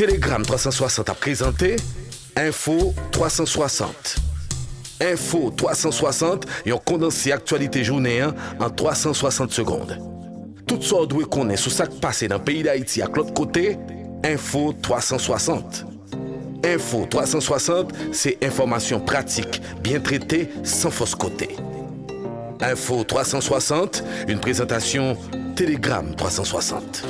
Telegram 360 a présenté Info 360. Info 360 et on condensé actualité journée en 360 secondes. Tout ça doit connaître sur ce qui passe dans le pays d'Haïti à l'autre côté, Info 360. Info 360, c'est information pratique, bien traitée, sans fausse côté. Info 360, une présentation Telegram 360.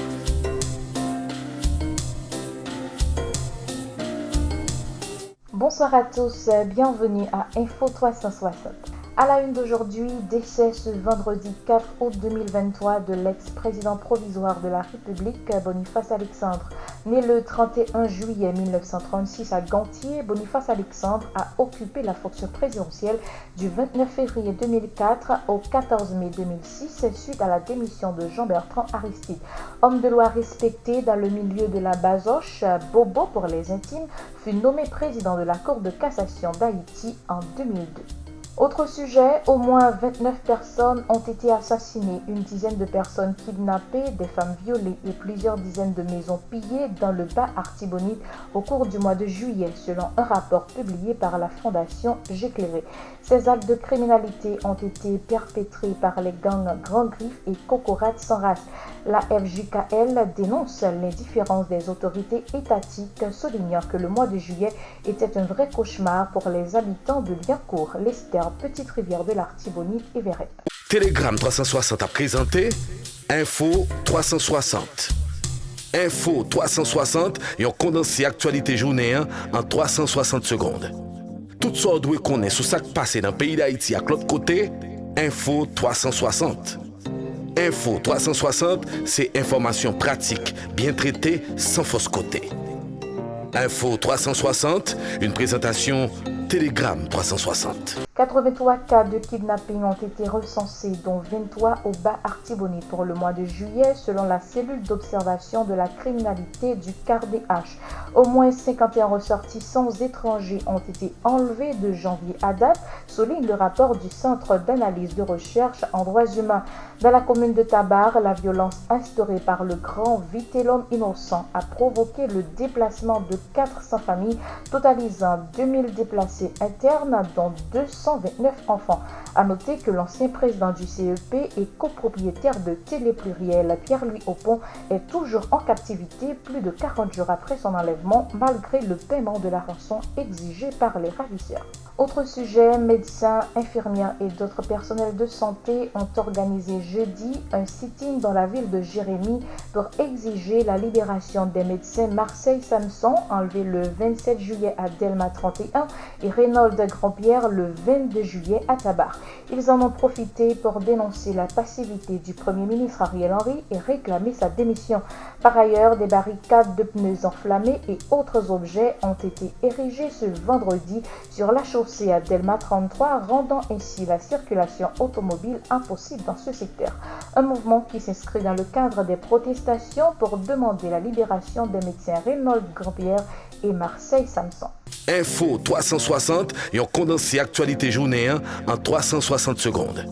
Bonsoir à tous, bienvenue à Info 360. À la une d'aujourd'hui, décès ce vendredi 4 août 2023 de l'ex-président provisoire de la République, Boniface Alexandre. Né le 31 juillet 1936 à Gantier, Boniface Alexandre a occupé la fonction présidentielle du 29 février 2004 au 14 mai 2006 suite à la démission de Jean-Bertrand Aristide. Homme de loi respecté dans le milieu de la basoche, Bobo pour les intimes, fut nommé président de la Cour de cassation d'Haïti en 2002. Autre sujet, au moins 29 personnes ont été assassinées, une dizaine de personnes kidnappées, des femmes violées et plusieurs dizaines de maisons pillées dans le Bas-Artibonite au cours du mois de juillet, selon un rapport publié par la Fondation J'éclairé. Ces actes de criminalité ont été perpétrés par les gangs Grand Griffe et Cocorat sans race. La FJKL dénonce l'indifférence des autorités étatiques, soulignant que le mois de juillet était un vrai cauchemar pour les habitants de Liancourt, l'Esther, Petite Rivière de l'Artibonite et Verrette. Telegram 360 a présenté Info 360. Info 360 et on condensé actualité journée en 360 secondes. Tout ça doit connaître sur ce qui passe dans le pays d'Haïti à l'autre côté, Info 360. Info 360, c'est information pratique, bien traitée, sans fausse côté. Info 360, une présentation Telegram 360. 83 cas de kidnapping ont été recensés, dont 23 au Bas-Artibonite pour le mois de juillet, selon la cellule d'observation de la criminalité du CARDH. Au moins 51 ressortissants étrangers ont été enlevés de janvier à date, souligne le rapport du Centre d'analyse de recherche en droits humains. Dans la commune de Tabar, la violence instaurée par le grand Vitellum innocent a provoqué le déplacement de 400 familles, totalisant 2000 déplacés internes, dont 229 enfants. À noter que l'ancien président du CEP et copropriétaire de Télépluriel, Pierre-Louis Aupon, est toujours en captivité plus de 40 jours après son enlèvement, malgré le paiement de la rançon exigée par les ravisseurs. Autre sujet, médecins, infirmières et d'autres personnels de santé ont organisé jeudi un sit-in dans la ville de Jérémie pour exiger la libération des médecins Marseille Samson, enlevé le 27 juillet à Delma 31, et Reynold Grandpierre le 22 juillet à Tabar. Ils en ont profité pour dénoncer la passivité du Premier ministre Ariel Henry et réclamer sa démission. Par ailleurs, des barricades de pneus enflammés et autres objets ont été érigés ce vendredi sur la chaussée à Delma 33, rendant ainsi la circulation automobile impossible dans ce secteur. Un mouvement qui s'inscrit dans le cadre des protestations pour demander la libération des médecins Reynold Grandpierre et Marseille Samson. Info 360 et on condensé actualité journée en 360 secondes.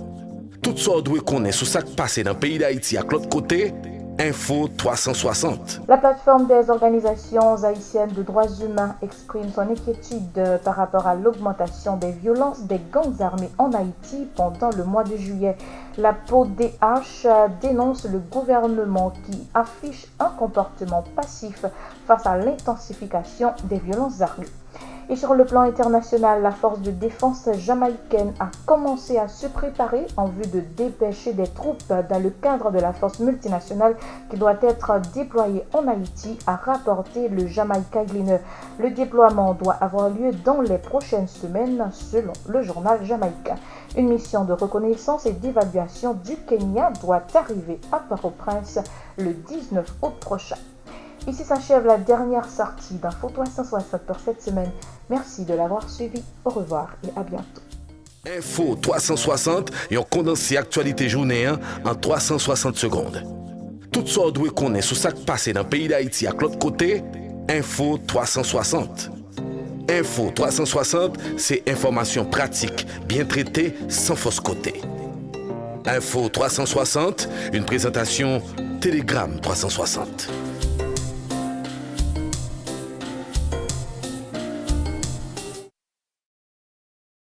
Tout ça doit connaître sur ce qui passe dans le pays d'Haïti à l'autre côté, Info 360. La plateforme des organisations haïtiennes de droits humains exprime son inquiétude par rapport à l'augmentation des violences des gangs armés en Haïti pendant le mois de juillet. La PODH dénonce le gouvernement qui affiche un comportement passif face à l'intensification des violences armées. Et sur le plan international, la force de défense jamaïcaine a commencé à se préparer en vue de dépêcher des troupes dans le cadre de la force multinationale qui doit être déployée en Haïti, a rapporté le Jamaica Gleaner. Le déploiement doit avoir lieu dans les prochaines semaines, selon le journal jamaïcain. Une mission de reconnaissance et d'évaluation du Kenya doit arriver à Port-au-Prince le 19 août prochain. Ici s'achève la dernière sortie d'Info 360 pour cette semaine. Merci de l'avoir suivi. Au revoir et à bientôt. Info 360 et on condensé actualité journée en 360 secondes. Tout ça doit connaître sur ce qui passe dans le pays d'Haïti à l'autre côté, Info 360. Info 360, c'est information pratique, bien traitée, sans fausse côté. Info 360, une présentation Telegram 360.